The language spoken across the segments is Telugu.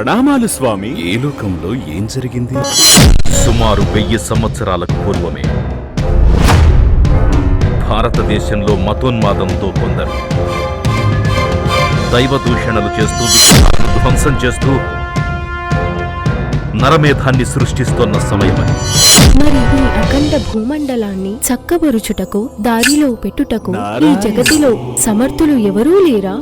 ప్రణామాలు స్వామి. ఏ లోకంలో ఏం జరిగింది? సుమారు 1000 సంవత్సరాలకు పూర్వమే భారతదేశంలో మతోన్మాదంతో కొందరు దైవ దూషణలు చేస్తూ విగ్రహాలను ధ్వంసం చేస్తూ నరమేధాన్ని సృష్టిస్తున్న సమయమని. మరి ఈ అఖండ భూమండలాన్ని చక్కబరుచుటకు దారిలో పెట్టుటకు ఈ జగతిలో సమర్థులు ఎవరూ లేరా?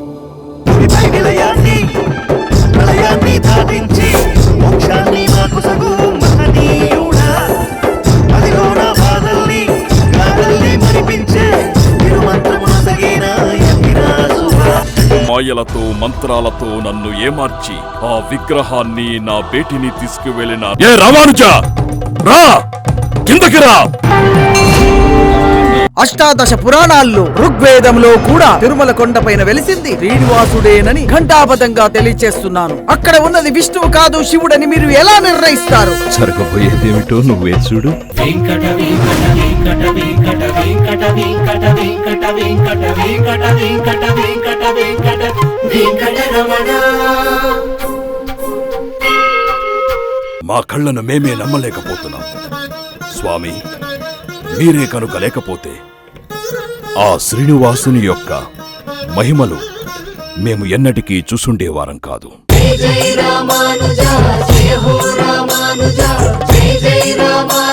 మాయలతో మంత్రాలతో నన్ను ఏమార్చి ఆ విగ్రహాన్ని నా బేటిని తీసుకువెళ్ళిన ఏ రామానుజా, రా కిందకి రా. అష్టాదశ పురాణాల్లో ఋగ్వేదంలో కూడా తిరుమల కొండపైన వెలిసింది శ్రీనివాసుడేనని ఘంటాపథంగా తెలియచేస్తున్నాను. అక్కడ ఉన్నది విష్ణువు కాదు శివుడని మీరు ఎలా నిర్ణయిస్తారు? జరగబోయేదేమిటో నువ్వే చూడు. మా కళ్ళను మేమే నమ్మలేకపోతున్నాం స్వామి. మీరే కనుక లేకపోతే ఆ శ్రీనివాసుని యొక్క మహిమలు మేము ఎన్నటికీ చూసుండేవారం కాదు. జై జై రామానుజా, జయ హో రామానుజా, జై జై రామానుజా.